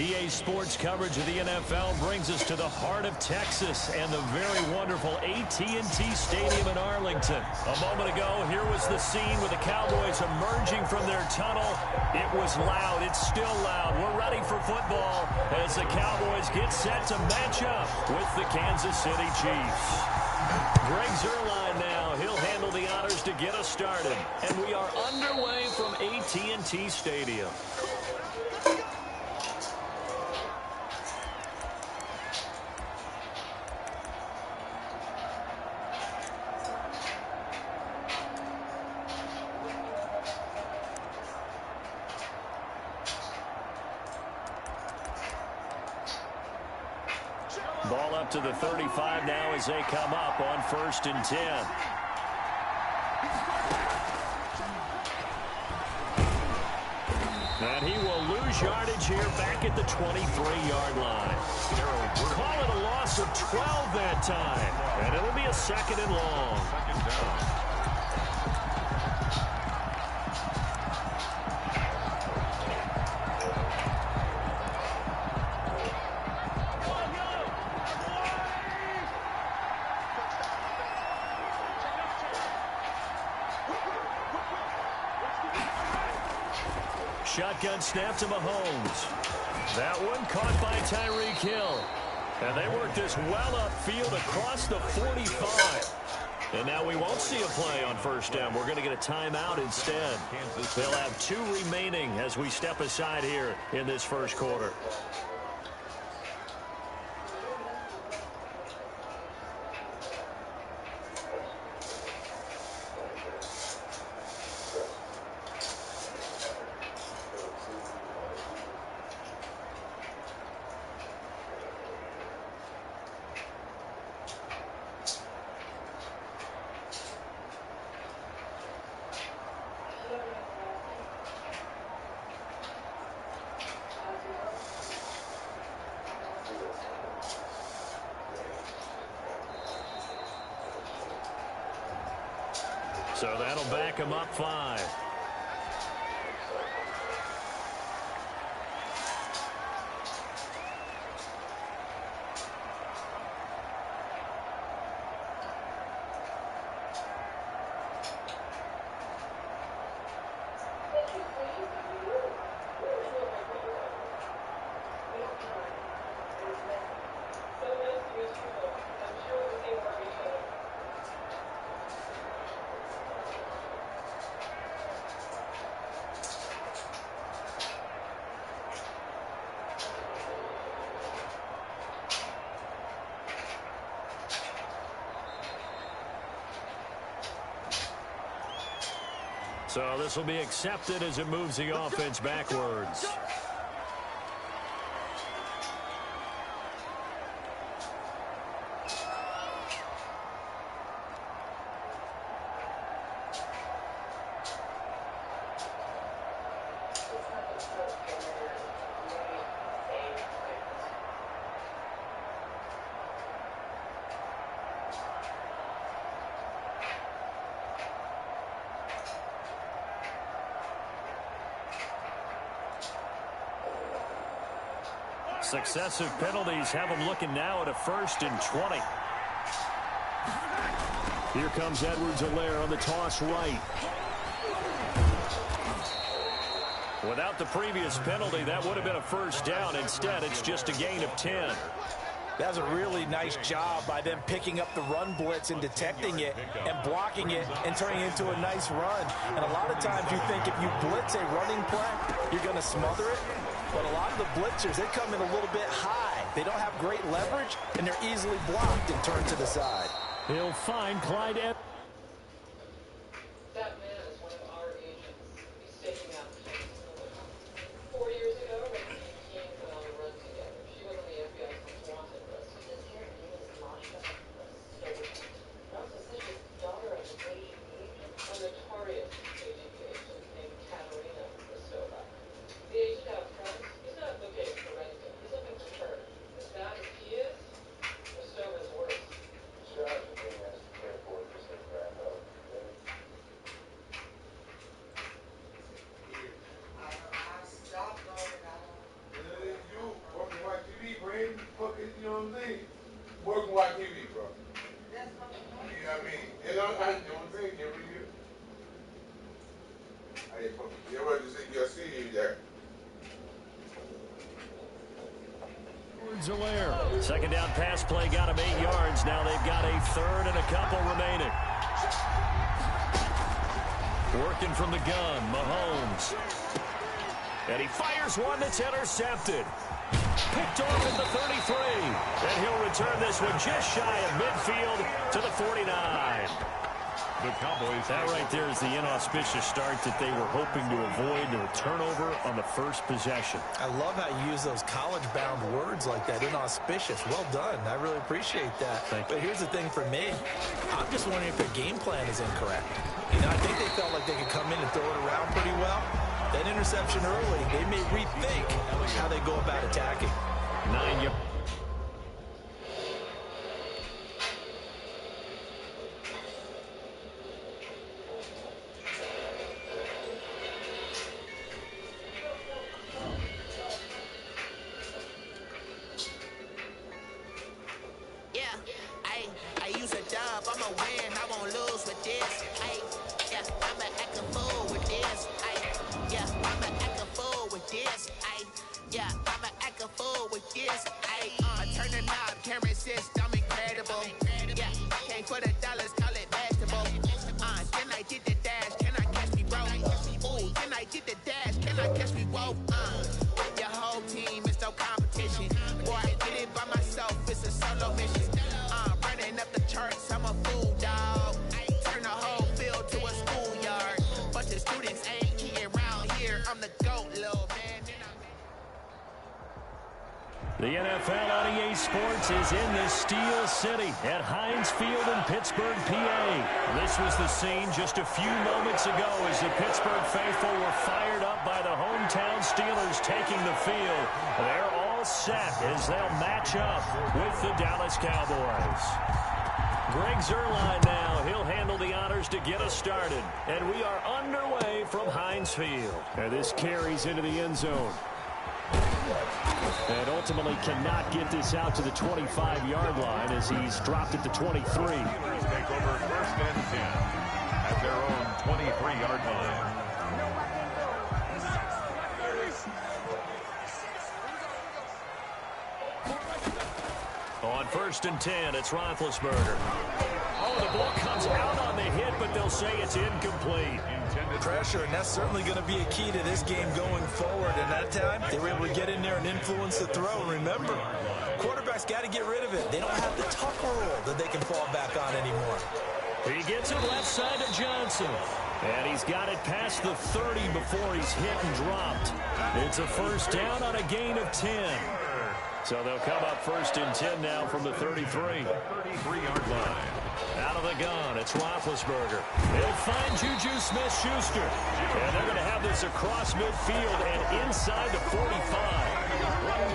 EA Sports coverage of the NFL brings us to the heart of Texas and the very wonderful AT&T Stadium in Arlington. A moment ago, here was the scene with the Cowboys emerging from their tunnel. It was loud. It's still loud. We're ready for football as the Cowboys get set to match up with the Kansas City Chiefs. Greg Zuerlein now. He'll handle the honors to get us started. And we are underway from AT&T Stadium. Ball up to the 35 now as they come up on 1st and 10. And he will lose yardage here back at the 23-yard line. Call it a loss of 12 that time. And it'll be a 2nd and long. 2nd down. Shotgun snap to Mahomes. That one caught by Tyreek Hill. And they work this well upfield across the 45. And now we won't see a play on 1st down. We're going to get a timeout instead. They'll have 2 remaining as we step aside here in this 1st quarter. So that'll back him up 5. So this will be accepted as it moves the offense backwards. Successive penalties have them looking now at a 1st and 20. Here comes Edwards-Helaire on the toss right. Without the previous penalty, that would have been a 1st down. Instead, it's just a gain of 10. That's a really nice job by them picking up the run blitz and detecting it and blocking it and turning it into a nice run. And a lot of times you think if you blitz a running play, you're going to smother it. But a lot of the blitzers, they come in a little bit high. They don't have great leverage, and they're easily blocked and turned to the side. He'll find Clyde Edwards. That man is one of our agents. He's taking out 4 years ago, Ricky and King went on a run together. She was on the FBI's most wanted list. This here name is Masha. And also says she's the daughter of a KGB, a notorious KGB agent named Katerina Rostova. The agent out front, he's not looking for anything. He's looking for her. As bad as he is, Rostova's worse. Strategy has to care for Second down pass play got him 8 yards. Now they've got a third and a couple remaining. Working from the gun, Mahomes. And he fires one that's intercepted. Picked off at the 33. And he'll return this one just shy of midfield to the 49. The Cowboys. That right there is the inauspicious start that they were hoping to avoid, a turnover on the first possession. I love how you use those college-bound words like that, inauspicious. Well done. I really appreciate that. But here's the thing for me. I'm just wondering if their game plan is incorrect. You know, I think they felt like they could come in and throw it around pretty well. That interception early, they may rethink how they go about attacking. 9 yards. The NFL on EA Sports is in the Steel City at Heinz Field in Pittsburgh, PA. This was the scene just a few moments ago as the Pittsburgh faithful were fired up by the hometown Steelers taking the field. They're all set as they'll match up with the Dallas Cowboys. Greg Zuerlein now. He'll handle the honors to get us started. And we are underway from Heinz Field. And this carries into the end zone. And ultimately cannot get this out to the 25-yard line as he's dropped at the 23. Take over first and 10 at their own 23-yard line. On first and 10, it's Roethlisberger. Oh, the ball comes out on the hit, but they'll say it's incomplete. Pressure, and that's certainly going to be a key to this game going forward. And that time, they were able to get in there and influence the throw. And remember, quarterbacks got to get rid of it. They don't have the tuck rule that they can fall back on anymore. He gets it left side to Johnson. And he's got it past the 30 before he's hit and dropped. It's a first down on a gain of 10. So they'll come up first and 10 now from the 33. 33-yard line. Out of the gun, it's Roethlisberger. They'll find Juju Smith-Schuster. And they're going to have this across midfield and inside the 45.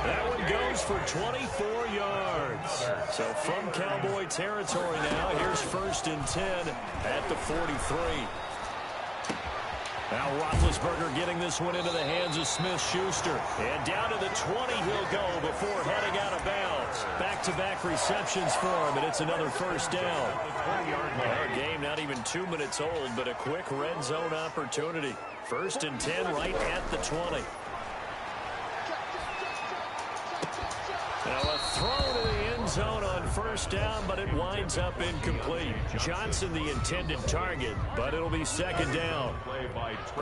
That one goes for 24 yards. So from Cowboy territory now, here's first and 10 at the 43. Now Roethlisberger getting this one into the hands of Smith-Schuster. And down to the 20 he'll go before heading out of bounds. Back-to-back receptions for him, and it's another first down. Our game not even 2 minutes old, but a quick red zone opportunity. First and 10 right at the 20. Now a throw to the end zone on first down, but it winds up incomplete. Johnson the intended target, but it'll be second down.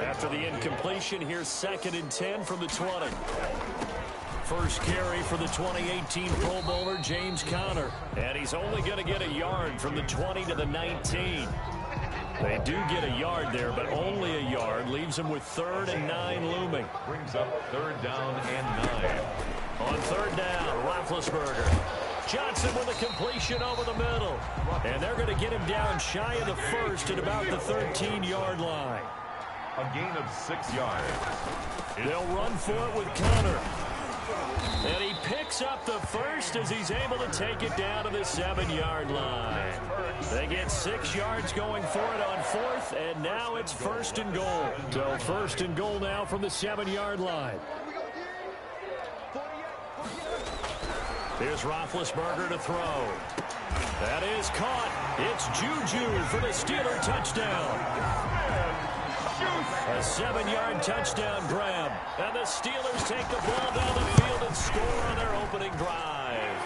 After the incompletion, here's second and 10 from the 20. First carry for the 2018 Pro Bowler, James Conner. And he's only going to get a yard from the 20 to the 19. They do get a yard there, but only a yard. Leaves them with 3rd and 9 looming. Brings up 3rd down and 9. On 3rd down, Roethlisberger. Johnson with a completion over the middle. And they're going to get him down shy of the first at about the 13-yard line. A gain of 6 yards. They'll run for it with Conner. And he picks up the first as he's able to take it down to the 7-yard line. They get 6 yards going for it on 4th, and now it's first and goal. So first and goal now from the 7-yard line. Here's Roethlisberger to throw. That is caught. It's Juju for the Steeler touchdown. A 7-yard touchdown grab. And the Steelers take the ball down the field and score on their opening drive.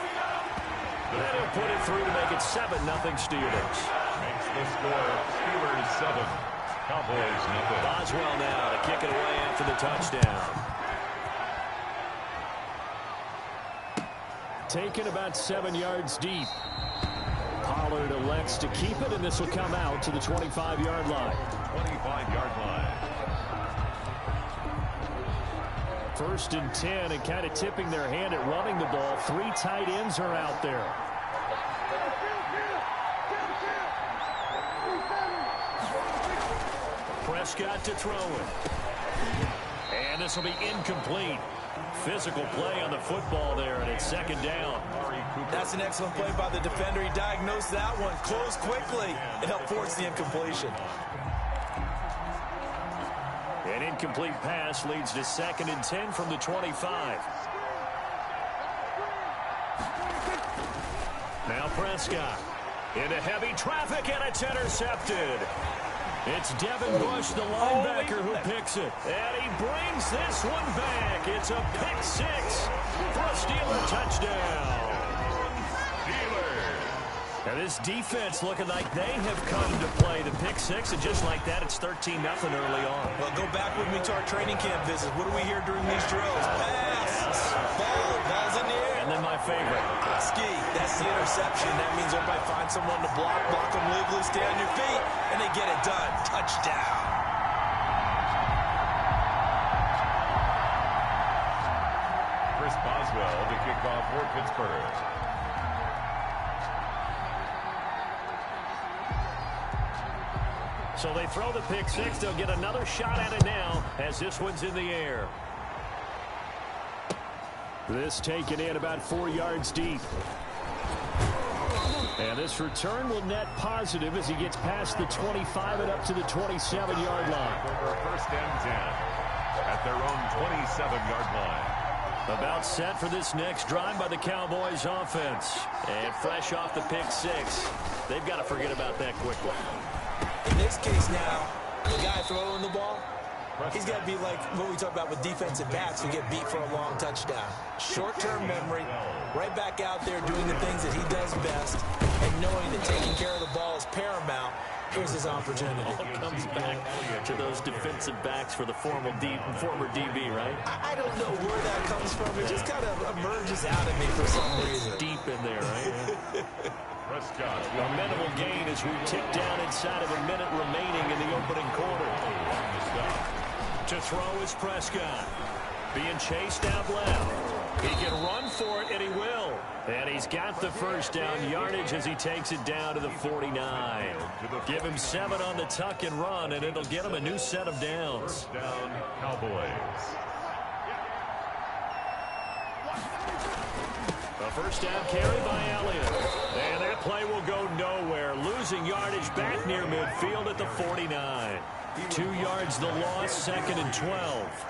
And he'll put it through to make it 7-0 Steelers. Makes the score Steelers 7, Cowboys 0. Boswell now to kick it away after the touchdown. Taken about 7 yards deep. Pollard elects to keep it, and this will come out to the 25-yard line. 25-yard line. 1st and 10, and kind of tipping their hand at running the ball. 3 tight ends are out there. Prescott to throw it. And this will be incomplete. Physical play on the football there, and it's 2nd down. That's an excellent play by the defender. He diagnosed that one, closed quickly, and helped force the incompletion. An incomplete pass leads to 2nd and 10 from the 25. Now Prescott into heavy traffic, and it's intercepted. It's Devin Bush, the linebacker, who picks it. And he brings this one back. It's a pick 6 for a Steeler touchdown. And this defense looking like they have come to play the pick 6, and just like that, it's 13-0 early on. Well, go back with me to our training camp visit. What do we hear during these drills? Pass, ball's in the air. And then my favorite. Ski, that's the interception. That means everybody find someone to block them legally, stay on your feet, and they get it done. Touchdown. Chris Boswell to kick off for Pittsburgh. So they throw the pick 6. They'll get another shot at it now as this one's in the air. This taken in about 4 yards deep. And this return will net positive as he gets past the 25 and up to the 27-yard line. 1st and 10 at their own 27-yard line. About set for this next drive by the Cowboys offense. And fresh off the pick 6. They've got to forget about that quickly. In this case now, the guy throwing the ball, he's got to be like what we talk about with defensive backs who get beat for a long touchdown. Short-term memory, right back out there doing the things that he does best, and knowing that taking care of the ball is paramount. Here's his opportunity. All comes back to those defensive backs for the former DB, right? I don't know where that comes from. It just kind of emerges out of me for some reason. Deep in there, right? Prescott. A minimal gain as we tick down inside of a minute remaining in the opening quarter. To throw is Prescott. Being chased out left. He can run for it, and he will. And he's got the 1st down yardage as he takes it down to the 49. Give him 7 on the tuck and run, and it'll get him a new set of downs. 1st down, Cowboys. A 1st down carry by Elliott. And that play will go nowhere. Losing yardage back near midfield at the 49. 2 yards the loss, 2nd and 12.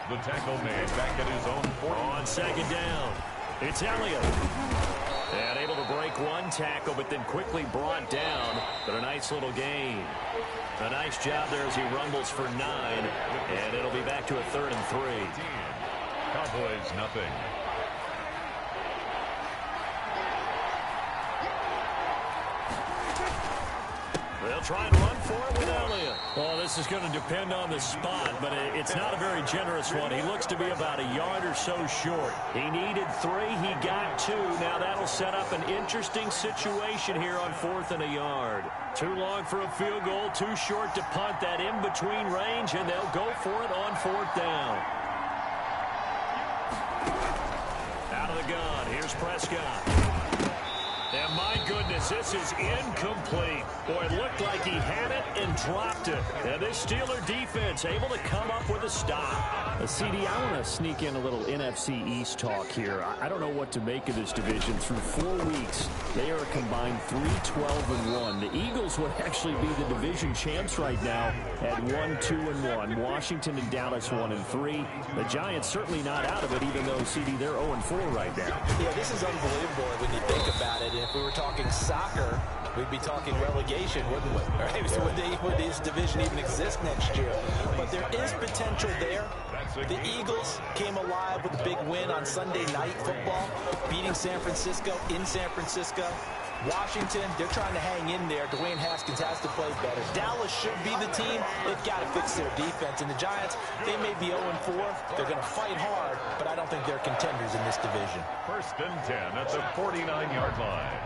The tackle made back at his own 40. On 2nd down, it's Elliott. And able to break one tackle, but then quickly brought down. But a nice little gain. A nice job there as he rumbles for 9. And it'll be back to a 3rd and 3. Cowboys 0. They'll try and run for it with Elliott. Well, this is going to depend on the spot, but it's not a very generous one. He looks to be about a yard or so short. He needed 3. He got 2. Now that'll set up an interesting situation here on 4th and a yard. Too long for a field goal, too short to punt. That in-between range, and they'll go for it on 4th down. Out of the gun, here's Prescott. And my goodness, this is incomplete. Boy, it looked like he had it, and dropped it. And this Steeler defense able to come up with a stop. CD, I want to sneak in a little NFC East talk here. I don't know what to make of this division. Through 4 weeks, they are a combined 3-12-1. The Eagles would actually be the division champs right now at 1-2-1. Washington and Dallas 1-3. The Giants certainly not out of it, even though, CD, they're 0-4 right now. Yeah, this is unbelievable when you think about it. And if we were talking soccer, we'd be talking relegation, wouldn't we? Right? Would this division even exist next year? But there is potential there. The Eagles came alive with a big win on Sunday Night Football, beating San Francisco in San Francisco. Washington, they're trying to hang in there. Dwayne Haskins has to play better. Dallas should be the team. They've got to fix their defense. And the Giants, they may be 0-4. They're going to fight hard, but I don't think they're contenders in this division. 1st and 10 at the 49-yard line.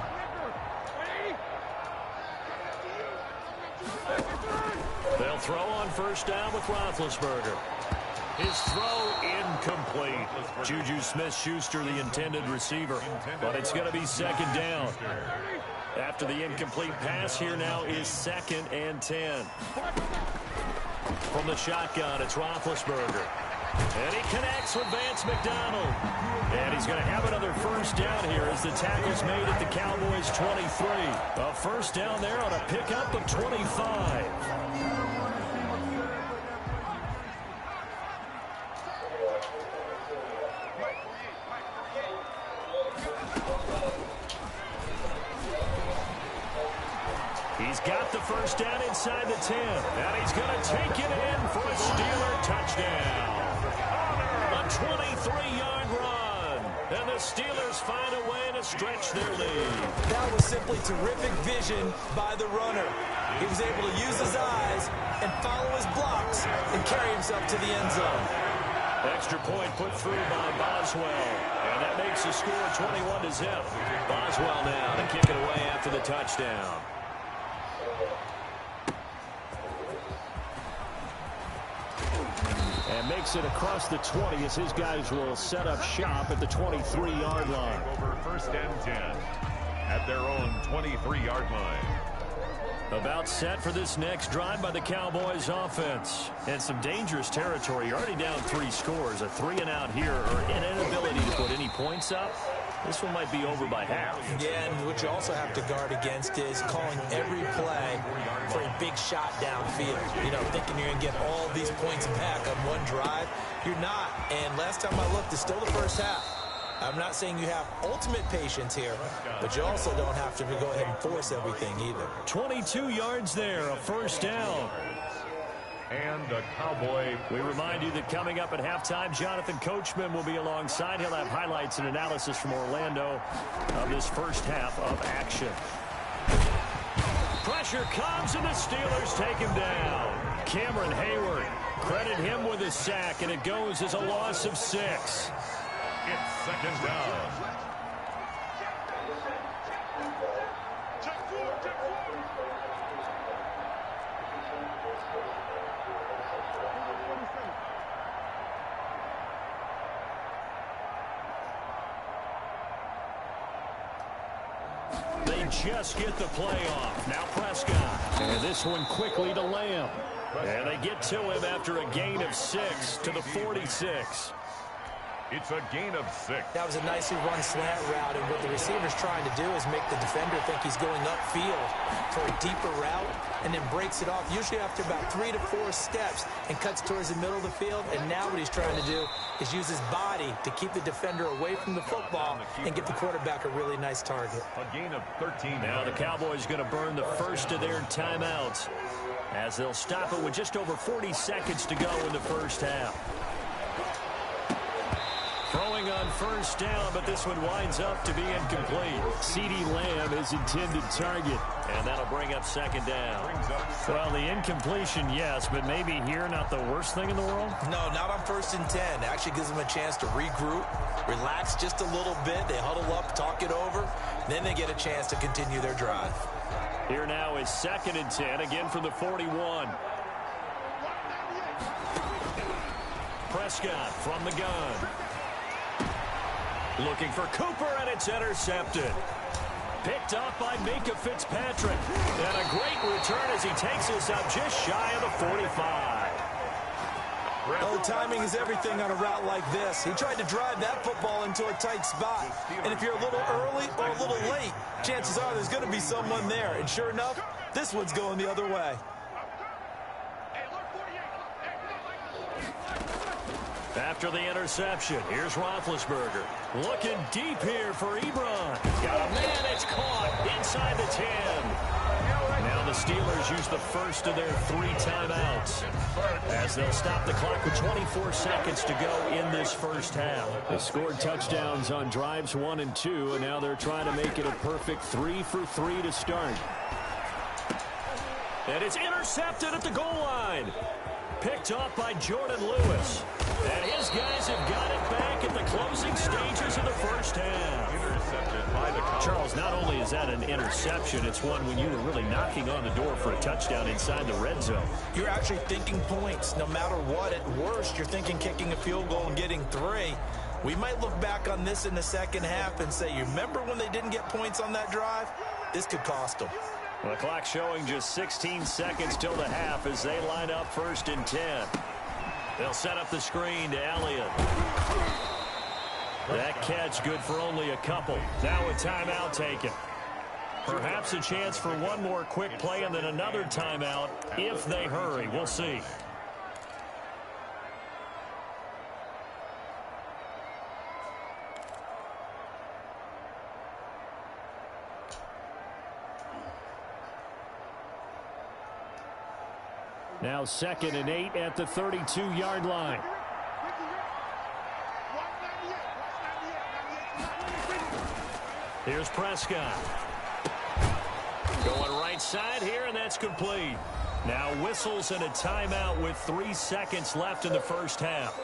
They'll throw on 1st down with Roethlisberger. His throw incomplete. Juju Smith-Schuster, the intended receiver. But it's going to be 2nd down. After the incomplete pass, here now is 2nd and 10. From the shotgun, it's Roethlisberger. And he connects with Vance McDonald. And he's going to have another 1st down here as the tackle's made at the Cowboys' 23. A 1st down there on a pickup of 25. He's got the 1st down inside the 10. And he's going to take it in for a Steeler touchdown. A 23-yard run. And the Steelers find a way to stretch their lead. That was simply terrific vision by the runner. He was able to use his eyes and follow his blocks and carry himself to the end zone. Extra point put through by Boswell. And that makes the score 21-0. Boswell now to kick it away after the touchdown. And makes it across the 20 as his guys will set up shop at the 23-yard line. Over 1st and 10 at their own 23-yard line. About set for this next drive by the Cowboys offense. And some dangerous territory. You're already down 3 scores. A 3-and-out here or an inability to put any points up. This one might be over by half. Yeah, and what you also have to guard against is calling every play for a big shot downfield. You know, thinking you're going to get all these points back on one drive. You're not. And last time I looked, it's still the 1st half. I'm not saying you have ultimate patience here, but you also don't have to go ahead and force everything either. 22 yards there, a 1st down. And a Cowboy. We remind you that coming up at halftime, Jonathan Coachman will be alongside. He'll have highlights and analysis from Orlando of this 1st half of action. Pressure comes, and the Steelers take him down. Cameron Hayward, credit him with a sack, and it goes as a loss of 6. It's 2nd down. They just get the play off. Now Prescott. And this one quickly to Lamb. And they get to him after a gain of 6 to the 46. It's a gain of 6. That was a nicely run slant route, and what the receiver's trying to do is make the defender think he's going upfield for a deeper route and then breaks it off, usually after about 3 to 4 steps, and cuts towards the middle of the field. And now what he's trying to do is use his body to keep the defender away from the football and get the quarterback a really nice target. A gain of 13. Now the Cowboys going to burn the first of their timeouts as they'll stop it with just over 40 seconds to go in the 1st half. Throwing on 1st down, but this one winds up to be incomplete. CeeDee Lamb is intended target. And that'll bring up 2nd down. Well, the incompletion, yes, but maybe here not the worst thing in the world? No, not on 1st and 10. It actually gives them a chance to regroup, relax just a little bit. They huddle up, talk it over, then they get a chance to continue their drive. Here now is 2nd and 10, again from the 41. Prescott from the gun. Looking for Cooper, and it's intercepted. Picked off by Minka Fitzpatrick. And a great return as he takes us up just shy of the 45. Oh, timing is everything on a route like this. He tried to drive that football into a tight spot. And if you're a little early or a little late, chances are there's going to be someone there. And sure enough, this one's going the other way. After the interception, here's Roethlisberger. Looking deep here for Ebron. Got a man, it's caught inside the 10. Now the Steelers use the first of their 3 timeouts as they'll stop the clock with 24 seconds to go in this first half. They scored touchdowns on drives 1 and 2, and now they're trying to make it a perfect 3 for 3 to start. And it's intercepted at the goal line. Picked off by Jordan Lewis. And his guys have got it back at the closing stages of the first half. Intercepted by the Cowboys. Charles, not only is that an interception, it's one when you were really knocking on the door for a touchdown inside the red zone. You're actually thinking points. No matter what, at worst, you're thinking kicking a field goal and getting 3. We might look back on this in the second half and say, you remember when they didn't get points on that drive? This could cost them. The clock showing just 16 seconds till the half as they line up 1st and 10. They'll set up the screen to Elliott. That catch good for only a couple. Now a timeout taken. Perhaps a chance for one more quick play and then another timeout if they hurry. We'll see. Now 2nd and 8 at the 32-yard line. Here's Prescott. Going right side here, and that's complete. Now whistles and a timeout with 3 seconds left in the first half.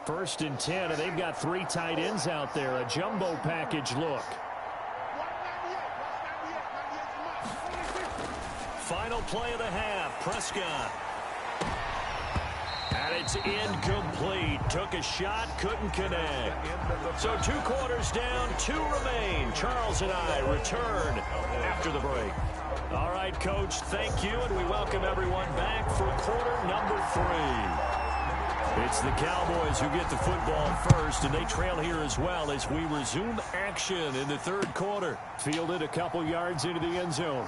First and 10, and they've got 3 tight ends out there. A jumbo package look. Final play of the half. Prescott. And it's incomplete. Took a shot, couldn't connect. So 2 quarters down, 2 remain. Charles and I return after the break. All right, Coach, thank you, and we welcome everyone back for quarter number 3. It's the Cowboys who get the football first, and they trail here as well as we resume action in the 3rd quarter. Fielded a couple yards into the end zone.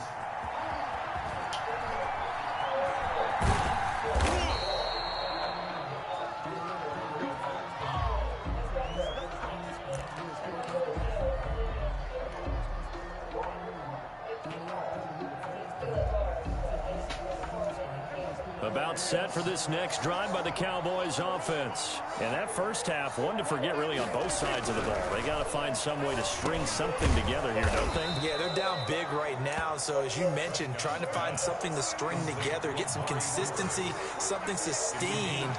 About set for this next drive by the Cowboys offense. And that first half, one to forget really on both sides of the ball. They got to find some way to string something together here, don't they? Yeah, they're down big right now. So as you mentioned, trying to find something to string together, get some consistency, something sustained,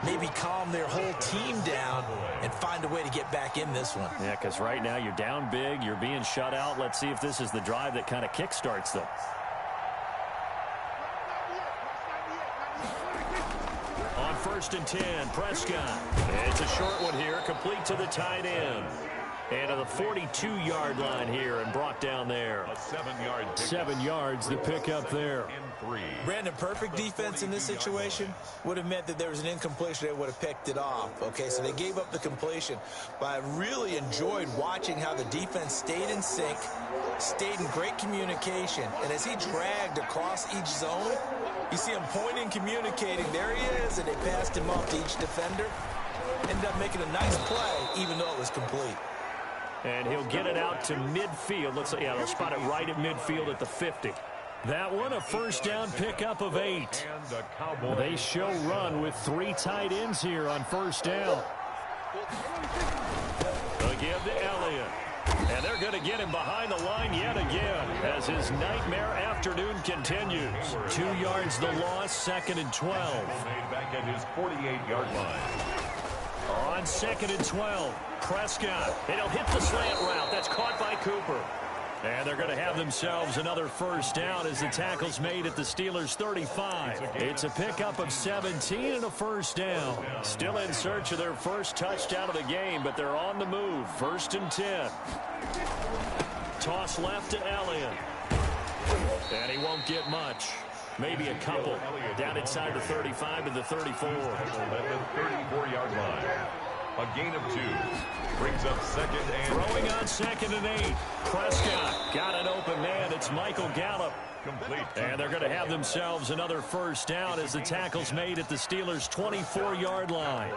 maybe calm their whole team down and find a way to get back in this one. Yeah, because right now you're down big, you're being shut out. Let's see if this is the drive that kind of kickstarts them. On 1st and 10, Prescott. It's a short one here, complete to the tight end. And to the 42-yard line here and brought down there. A 7-yard pickup. 7 yards to pick up there. In 3. Brandon, perfect defense in this situation would have meant that there was an incompletion. They would have picked it off. Okay, so they gave up the completion. But I really enjoyed watching how the defense stayed in sync, stayed in great communication. And as he dragged across each zone, you see him pointing, communicating. There he is, and they passed him off to each defender. Ended up making a nice play, even though it was complete. And he'll get it out to midfield. Looks like, yeah, they'll spot it right at midfield at the 50. That one, a first down pickup of 8. And the Cowboys. They show run with 3 tight ends here on first down. They'll give to Elliott. And they're going to get him behind the line yet again as his nightmare afternoon continues. 2 yards the loss, 2nd and 12. Made back at his 48-yard line. On 2nd and 12, Prescott. And he'll hit the slant route. That's caught by Cooper. And they're going to have themselves another first down as the tackle's made at the Steelers' 35. It's a pickup of 17 and a first down. Still in search of their first touchdown of the game, but they're on the move. 1st and 10. Toss left to Elliott. And he won't get much. Maybe a couple. Down inside the 35 to the 34. At the 34-yard line. A gain of 2. Brings up 2nd and... Throwing on 2nd and 8. Prescott got an open man. It's Michael Gallup. Complete. And they're going to have themselves another first down as the tackle's made at the Steelers' 24-yard line.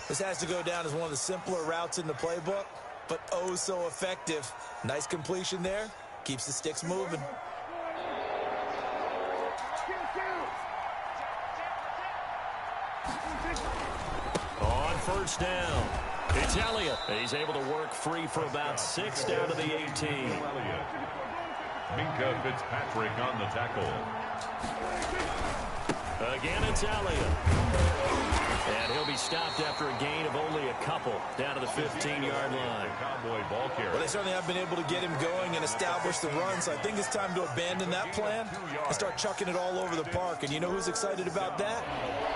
This has to go down as one of the simpler routes in the playbook, but oh so effective. Nice completion there. Keeps the sticks moving. On first down, it's Elliott. He's able to work free for about 6 down to the 18. Minka Fitzpatrick on the tackle. Again, it's Elliott. And he'll be stopped after a gain of only a couple down to the 15-yard line. Cowboy ball carrier. Well, they certainly have been able to get him going and establish the run, so I think it's time to abandon that plan and start chucking it all over the park. And you know who's excited about that?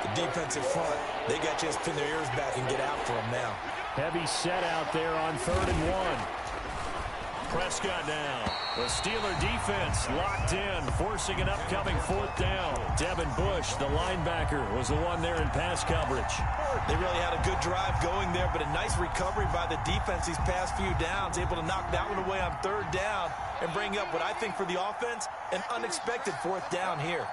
The defensive front. They got to just pin their ears back and get after him now. Heavy set out there on 3rd and 1. Prescott now. The Steeler defense locked in, forcing an upcoming 4th down. Devin Bush, the linebacker, was the one there in pass coverage. They really had a good drive going there, but a nice recovery by the defense these past few downs, able to knock that one away on 3rd down and bring up what I think for the offense, an unexpected 4th down here.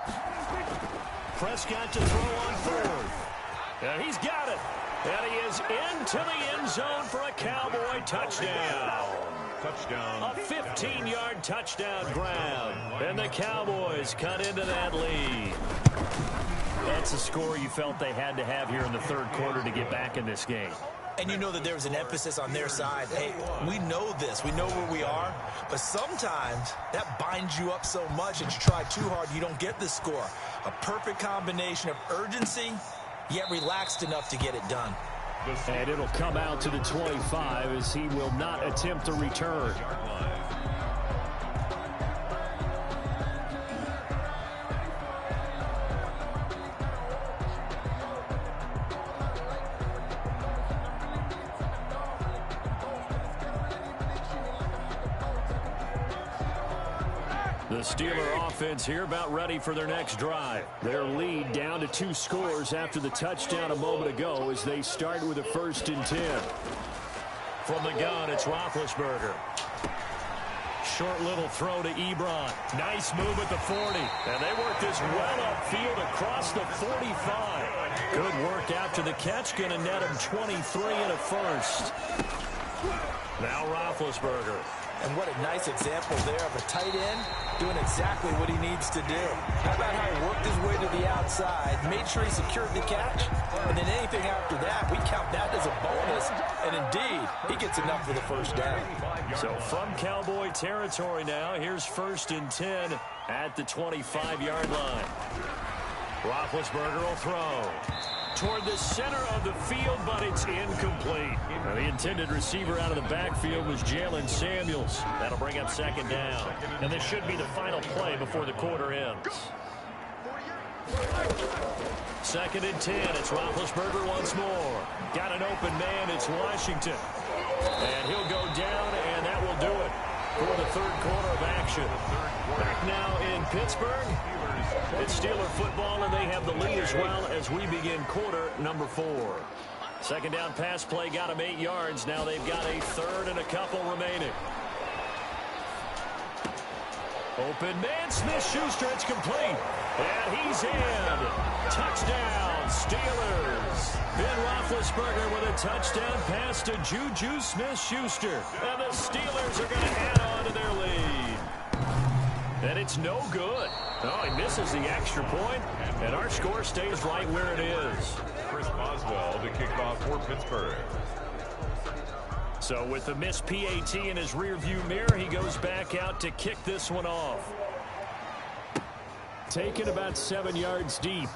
Prescott to throw on 4th. And he's got it. And he is into the end zone for a Cowboy touchdown. Touchdown. A 15-yard touchdown grab. And the Cowboys cut into that lead. That's a score you felt they had to have here in the 3rd quarter to get back in this game. And you know that there was an emphasis on their side. Hey, we know this. We know where we are. But sometimes that binds you up so much that you try too hard, you don't get the score. A perfect combination of urgency, yet relaxed enough to get it done. And it'll come out to the 25 as he will not attempt a return. The Steeler offense here about ready for their next drive. Their lead down to 2 scores after the touchdown a moment ago as they start with a 1st and 10. From the gun, it's Roethlisberger. Short little throw to Ebron. Nice move at the 40. And they work this well upfield across the 45. Good work after the catch. Going to net him 23 and a first. Now Roethlisberger. And what a nice example there of a tight end doing exactly what he needs to do. How about how he worked his way to the outside, made sure he secured the catch, and then anything after that, we count that as a bonus. And indeed, he gets enough for the first down. So from Cowboy territory now, here's 1st and 10 at the 25-yard line. Roethlisberger will throw toward the center of the field, but it's incomplete. Now, the intended receiver out of the backfield was Jalen Samuels. That'll bring up 2nd down. And this should be the final play before the quarter ends. 2nd and 10. It's Roethlisberger once more. Got an open man. It's Washington. And he'll go down, and that will do it for the 3rd quarter of action. Back now in Pittsburgh. It's Steeler football, and they have the lead as well as we begin quarter number 4. 2nd down pass play got them 8 yards. Now they've got a 3rd and a couple remaining. Open man, Smith-Schuster, it's complete. And he's in. Touchdown, Steelers. Ben Roethlisberger with a touchdown pass to Juju Smith-Schuster. And the Steelers are going to add on to their lead. And it's no good. Oh, he misses the extra point, and our score stays right where it is. Chris Boswell to kick off for Pittsburgh. So with the missed PAT in his rearview mirror, he goes back out to kick this one off. Taken about 7 yards deep.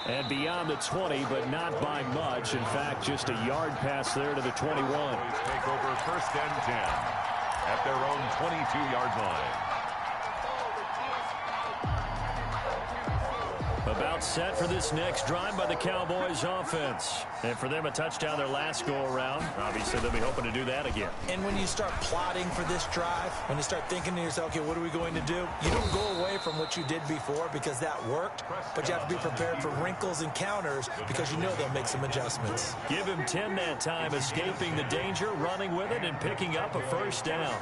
And beyond the 20, but not by much. In fact, just a yard pass there to the 21. Take over 1st and 10 at their own 22-yard line. About set for this next drive by the Cowboys offense. And for them, a touchdown their last go-around. Obviously, they'll be hoping to do that again. And when you start plotting for this drive, when you start thinking to yourself, okay, what are we going to do? You don't go away from what you did before because that worked, but you have to be prepared for wrinkles and counters because you know they'll make some adjustments. Give him 10 that time, escaping the danger, running with it, and picking up a first down.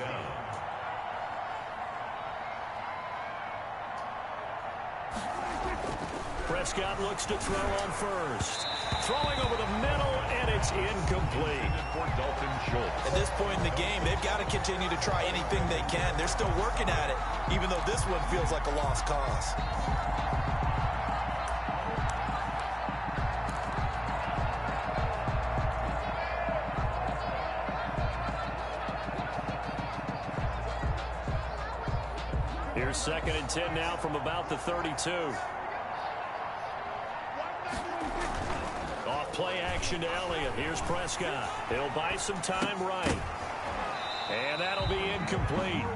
Prescott looks to throw on first. Throwing over the middle, and it's incomplete. For Dalton Schultz. At this point in the game, they've got to continue to try anything they can. They're still working at it, even though this one feels like a lost cause. Here's 2nd and 10 now from about the 32. Play action to Elliott. Here's Prescott. He'll buy some time right. And that'll be incomplete.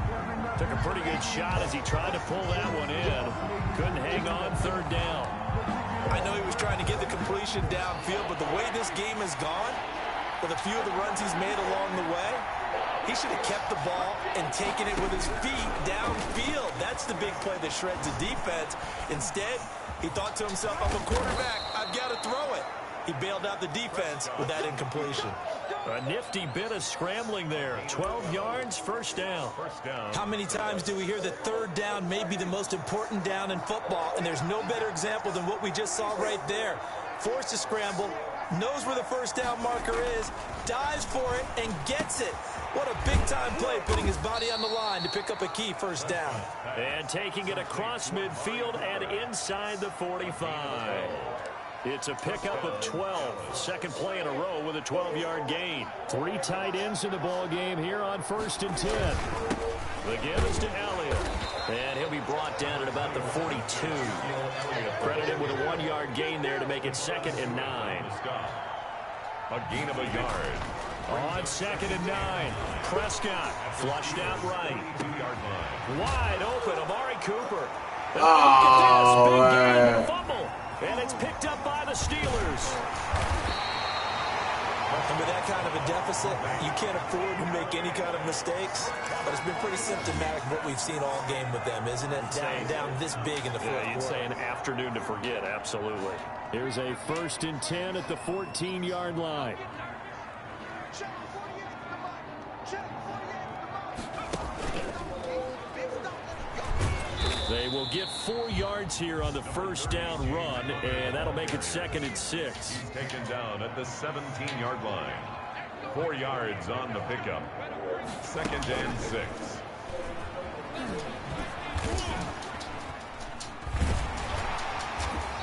Took a pretty good shot as he tried to pull that one in. Couldn't hang on 3rd down. I know he was trying to get the completion downfield, but the way this game has gone, with a few of the runs he's made along the way, he should have kept the ball and taken it with his feet downfield. That's the big play that shreds the defense. Instead, he thought to himself, I'm a quarterback. I've got to throw it. He bailed out the defense with that incompletion. A nifty bit of scrambling there. 12 yards, first down. How many times do we hear that 3rd down may be the most important down in football, and there's no better example than what we just saw right there. Forced to scramble, knows where the first down marker is, dives for it, and gets it. What a big-time play, putting his body on the line to pick up a key first down. And taking it across midfield and inside the 45. It's a pickup of 12. 2nd play in a row with a 12-yard gain. 3 tight ends in the ball game here on 1st and 10. The give is to Elliott. And he'll be brought down at about the 42. Credited with a 1-yard gain there to make it 2nd and 9. A gain of a yard. On 2nd and 9. Prescott flushed out right. 2-yard line. Wide open, Amari Cooper. And Oh, look at this. Big gain man. and fumble. And it's picked up by the Steelers. And with that kind of a deficit, you can't afford to make any kind of mistakes. But it's been pretty symptomatic of what we've seen all game with them, isn't it? Down this big in the fourth quarter. You'd say an afternoon to forget, absolutely. Here's a 1st and 10 at the 14-yard line. They will get 4 yards here on the first down run, and that'll make it 2nd and 6. He's taken down at the 17-yard line. 4 yards on the pickup. 2nd and 6.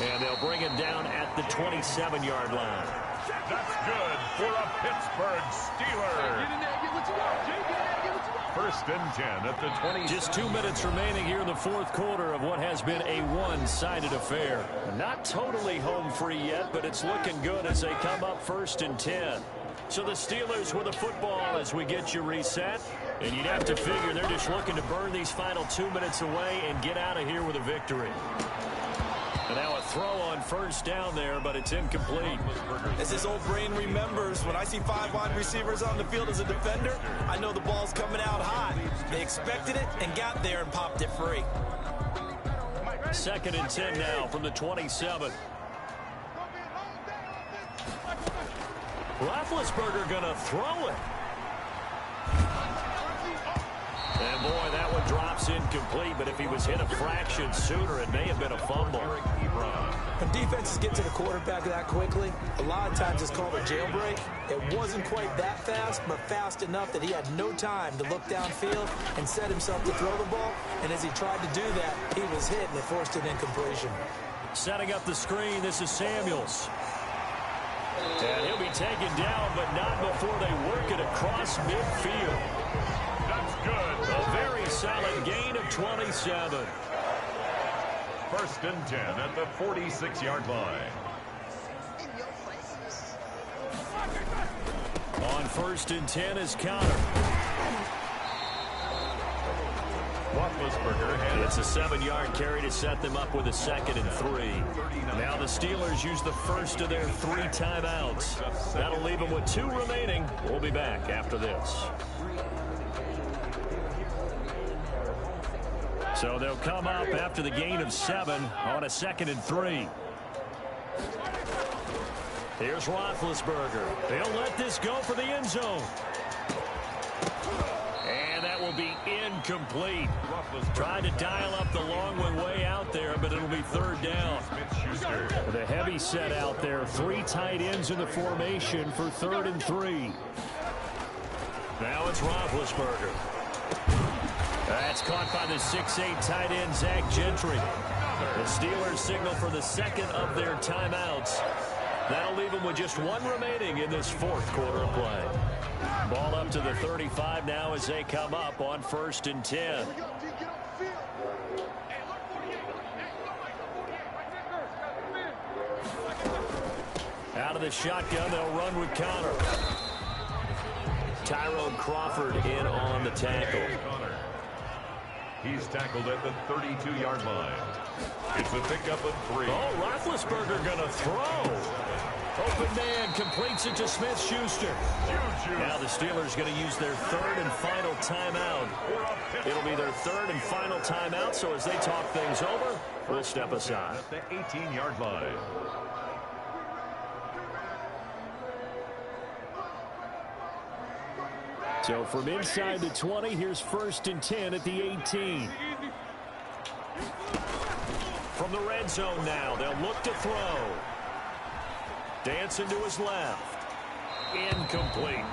And they'll bring him down at the 27-yard line. That's good for a Pittsburgh Steeler. 1st and 10 at the 20. Just 2 minutes remaining here in the fourth quarter of what has been a one-sided affair. Not totally home free yet, but it's looking good as they come up 1st and 10. So the Steelers with the football as we get you reset. And you'd have to figure they're just looking to burn these final 2 minutes away and get out of here with a victory. And now a throw on first down there, but it's incomplete. As his old brain remembers, when I see 5 wide receivers on the field as a defender, I know the ball's coming out hot. They expected it and got there and popped it free. 2nd and 10 now from the 27. Roethlisberger gonna throw it. And boy, that one drops incomplete, but if he was hit a fraction sooner, it may have been a fumble. When defenses get to the quarterback that quickly, a lot of times it's called a jailbreak. It wasn't quite that fast, but fast enough that he had no time to look downfield and set himself to throw the ball. And as he tried to do that, he was hit and it forced an incompletion. Setting up the screen, this is Samuels. And he'll be taken down, but not before they work it across midfield. That's good. A very solid gain of 27. First and 10 at the 46-yard line. On first and 10 is Connor. It's a 7-yard carry to set them up with a 2nd and 3. Now the Steelers use the first of their 3 timeouts. That'll leave them with 2 remaining. We'll be back after this. So they'll come up after the gain of 7 on a 2nd and 3. Here's Roethlisberger. They'll let this go for the end zone. And that will be incomplete. Trying to dial up the long one way out there, but it'll be 3rd down. With a heavy set out there, 3 tight ends in the formation for 3rd and 3. Now it's Roethlisberger. That's caught by the 6'8" tight end, Zach Gentry. The Steelers signal for the 2nd of their timeouts. That'll leave them with just 1 remaining in this 4th quarter of play. Ball up to the 35 now as they come up on first and 10. Out of the shotgun, they'll run with Connor. Tyrone Crawford in on the tackle. He's tackled at the 32-yard line. It's a pickup of 3. Oh, Roethlisberger going to throw. Open man completes it to Smith-Schuster. Now the Steelers going to use their 3rd and final timeout. It'll be their 3rd and final timeout, so as they talk things over, we'll step aside. At the 18-yard line. So from inside the 20, here's first and 10 at the 18. From the red zone now, they'll look to throw. Dancing to his left. Incomplete.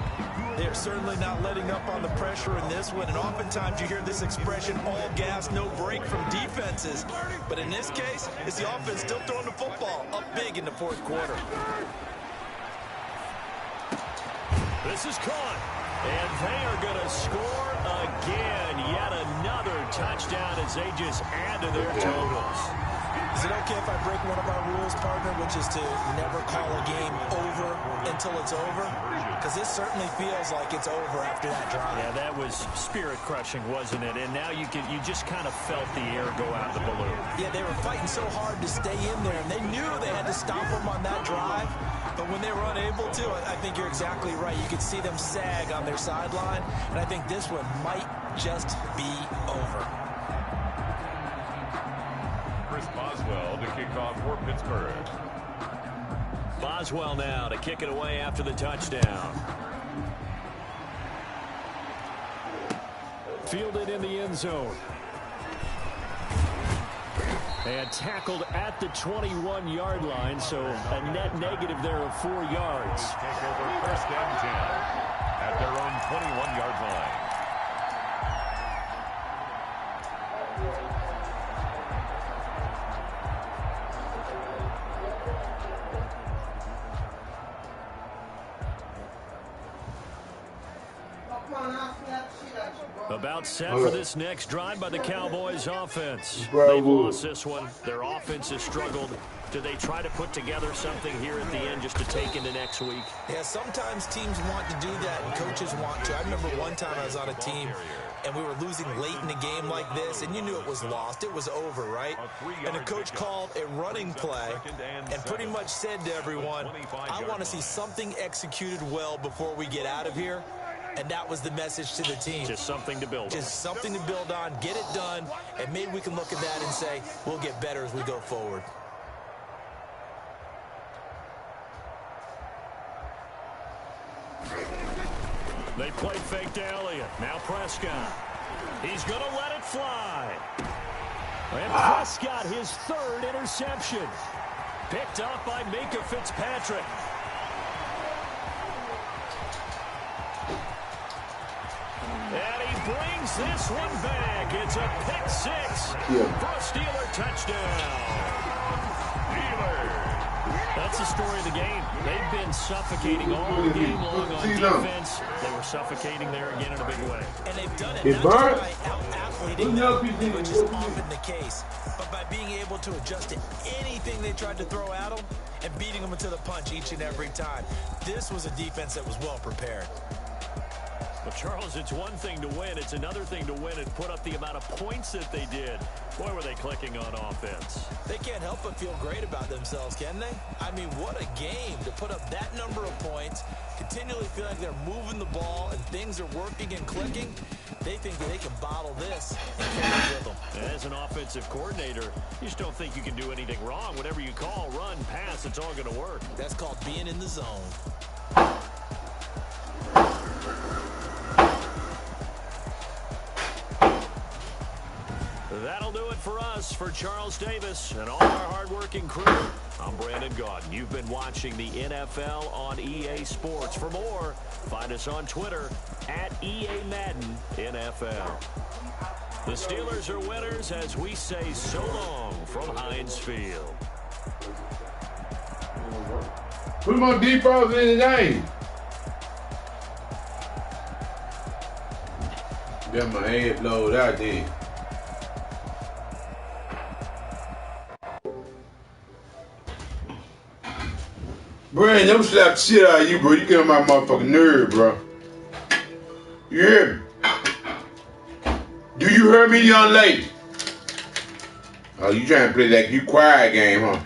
They're certainly not letting up on the pressure in this one, and oftentimes you hear this expression, all gas, no break from defenses. But in this case, it's the offense still throwing the football up big in the 4th quarter. This is caught. And they are going to score again. Yet another touchdown as they just add to their totals. Is it okay if I break one of our rules, partner, which is to never call a game over until it's over? Because this certainly feels like it's over after that drive. Yeah, that was spirit-crushing, wasn't it? And now you just kind of felt the air go out of the balloon. Yeah, they were fighting so hard to stay in there, and they knew they had to stop them on that drive. But when they were unable to, I think you're exactly right. You could see them sag on their sideline, and I think this one might just be over. Chris Boswell to kick off for Pittsburgh. Boswell now to kick it away after the touchdown. Fielded in the end zone. And tackled at the 21-yard line, so a net negative there of 4 yards. Take over first and 10 at their own 21-yard line. About set for this next drive by the Cowboys offense. They've lost this one. Their offense has struggled. Do they try to put together something here at the end just to take into next week? Yeah, sometimes teams want to do that and coaches want to. I remember one time I was on a team and we were losing late in a game like this, and you knew it was lost. It was over, right? And the coach called a running play and pretty much said to everyone, I want to see something executed well before we get out of here. And that was the message to the team. Just something to build on. Just something to build on, get it done, and maybe we can look at that and say, we'll get better as we go forward. They play fake to Elliott. Now Prescott. He's going to let it fly. And Prescott, his 3rd interception. Picked up by Minka Fitzpatrick. And he brings this one back. It's a pick 6 for a Steeler touchdown. That's the story of the game. They've been suffocating all game long on defense. They were suffocating there again in a big way. And they've done it not just by outcompeting them, which is often the case. But by being able to adjust to anything they tried to throw at them and beating them into the punch each and every time, this was a defense that was well prepared. Well, Charles, it's one thing to win. It's another thing to win and put up the amount of points that they did. Boy, were they clicking on offense. They can't help but feel great about themselves, can they? I mean, what a game to put up that number of points, continually feel like they're moving the ball and things are working and clicking. They think that they can bottle this and carry it with them. As an offensive coordinator, you just don't think you can do anything wrong. Whatever you call, run, pass, it's all going to work. That's called being in the zone. That'll do it for us. For Charles Davis and all our hardworking crew, I'm Brandon Gaudin. You've been watching the NFL on EA Sports. For more, find us on Twitter at EA Madden NFL. The Steelers are winners as we say so long from Heinz Field. Put him on defense in the game. Got my head blowed out there. Brandon, don't slap the shit out of you, bro. You get on my motherfucking nerve, bro. You hear me? Do you hear me, young lady? Oh, you trying to play that you quiet game, huh?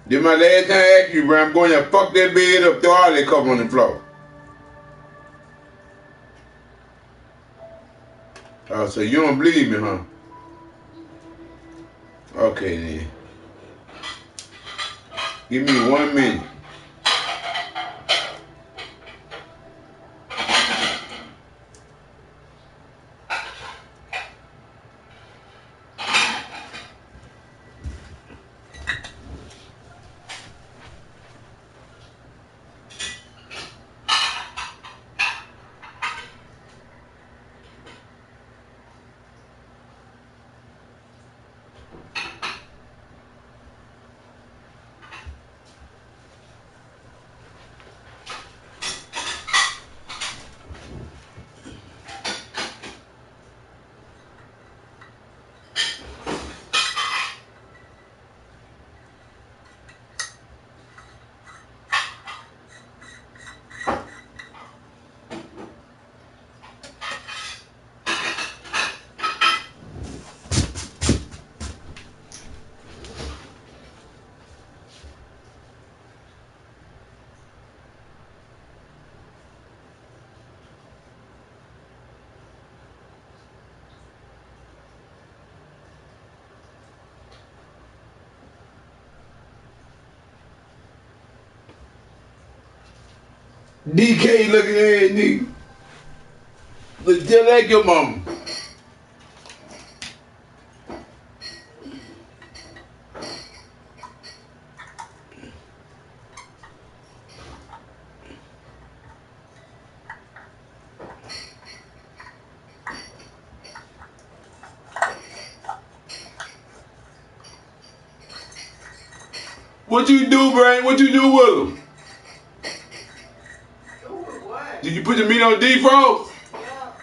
Then my last time I asked you, bro, I'm going to fuck that bed up, throw all that cover on the floor. Oh, so you don't believe me, huh? Okay, then. Give me 1 minute. DK looking at nigga. Look just like your mama. What you do, Brian? What you do with him? Did you put the meat on defrost? Yeah.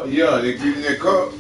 Yeah, they get in that cup.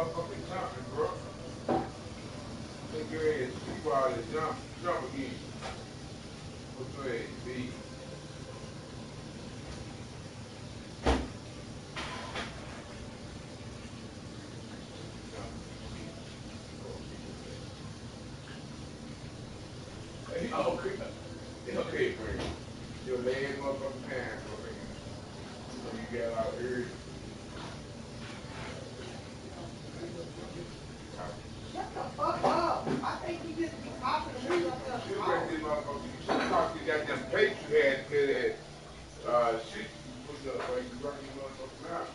motherfucking jumping, bro. Take your ass, keep all this jump again. Put your ass, B. Hey, okay, okay, friend. Your last motherfucking time, bro. You know you got out here. Shut the fuck up. I think you just be talking to me yourself. You should talk to that goddamn plate you had to that shit you put up while you run your motherfucking mouth.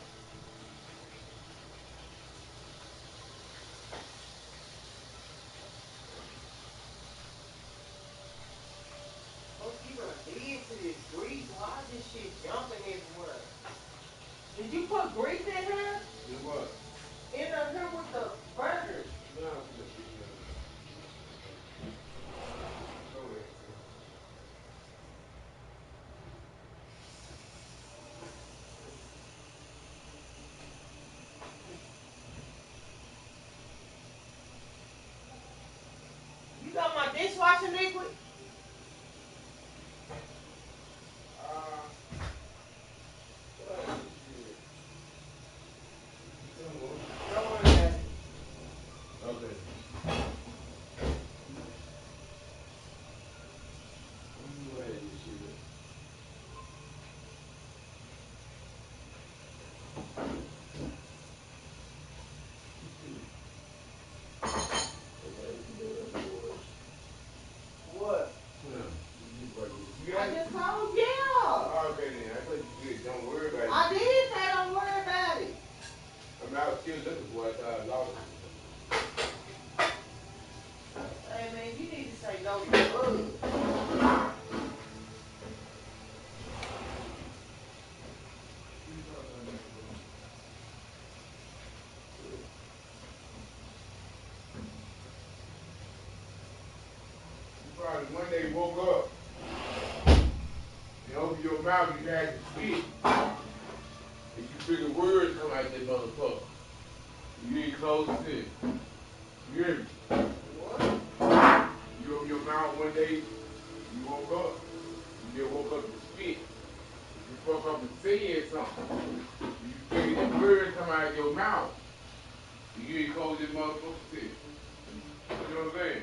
What you done did to this grease? Why is this shit jumping everywhere? Did you put grease in here? Do what? In here with the burgers? No, I'm just go ahead. You got my dishwashing liquid? Don't worry about it. Okay. What? You I got it? just told you. Yeah. Okay then, I thought you did. Don't worry about it. I did say don't worry about it. I mean, I was still looking for it. I lost it. Hey man, you need to say no to drugs. You probably one day woke up and opened your mouth and you had to spit. And you figure words come out that motherfucker. You ain't close to it. You hear me? What? You open your mouth one day, you woke up. You just woke up to spit. You fuck up and said something. You figure that words come out of your mouth. You ain't close that motherfucker to it. You know what I'm saying?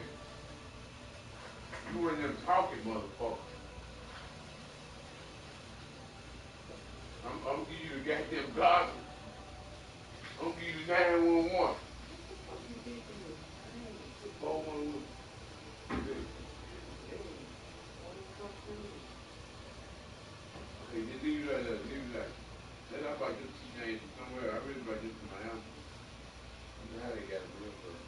You one of them talking motherfuckers. I'm gonna give you the goddamn gospel. I'm gonna give you the 911. 411. Okay, just leave it right there. Leave it like that. That's about this teenage from somewhere. I really about this from my house. You know how they got it real first.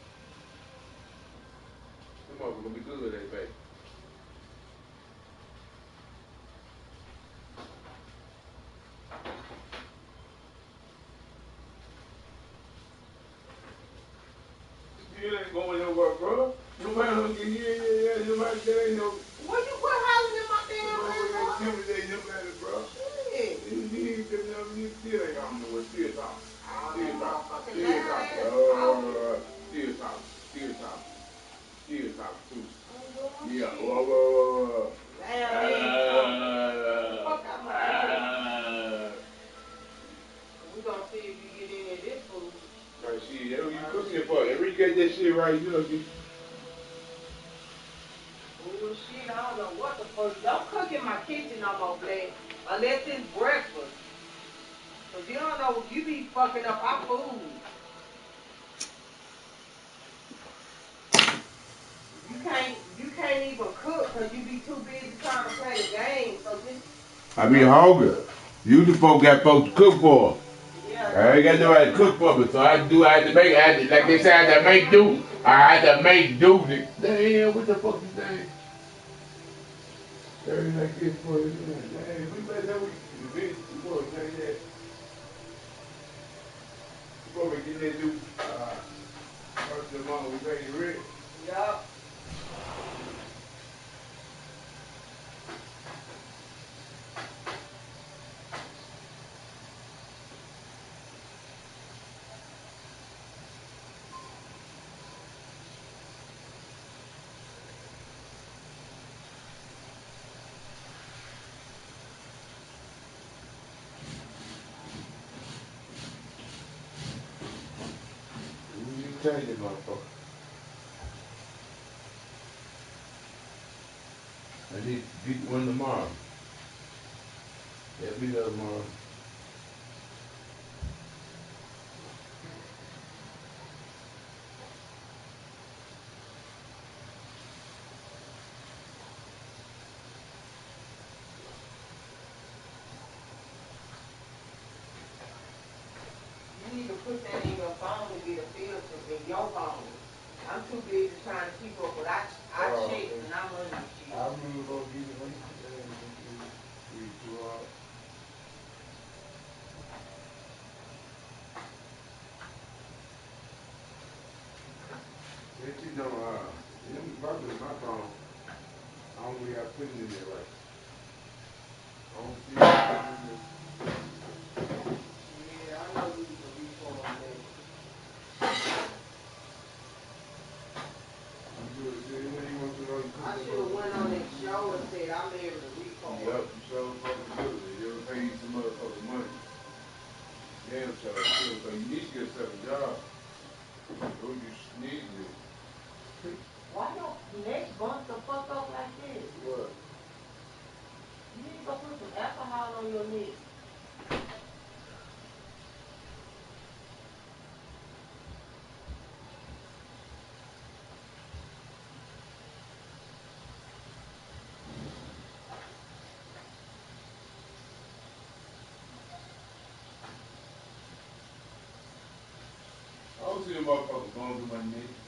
Them motherfuckers gonna be good with that, baby. You ain't going nowhere, bro. Nobody don't get here. Nobody that ain't no. What you put hollering in my damn Nobody ear for? intimidate nobody, bro. Shit. You still ain't on nowhere. Still talking. Still talking. Motherfucking Still loud talking. ass Still talking. Still talking. Still talking too. talking. Yeah. Shit. Whoa. Loud ass talking. Fuck out my ear. We gonna see if you get any of this food. Right, shit, that's what you cooking it for. Every get that shit right, you know, you. Oh shit, I don't know what the fuck. Don't cook in my kitchen no more, Black. Unless it's breakfast. Cause you don't know, you be fucking up our food. You can't even cook cause you be too busy trying to play the game. So just I be hungry. You the folk got folks to cook for. I ain't got nobody to cook for me, so I had to make, like they say, I had to make do. I had to make do. Damn, what the fuck you saying? Everything like this for you. Damn, we better know we supposed to take that. Before we get that do, first of the month, we pay the rent. yup. change this motherfucker. I need to beat one tomorrow. Yeah, beat up tomorrow. You need to put that in your phone to get a filter in your phone. I'm too busy trying to keep up with I check and I'm on this shit. I remember going to get it when you too hard. If you don't, probably my phone, I don't really have to put it in there right. I don't see it in there. Yeah, I know you need to reform that. You do it, see, when you want to know, you I put it should have went on that show and said I'm able to reform. Yup, you sure fucking do it. You ever pay you some motherfucking money? Damn sure, so you need to get yourself a job. What you need to do? Why your neck bump the fuck up like this? What? You need to go put some alcohol on your neck. I don't see the motherfucker going through my neck.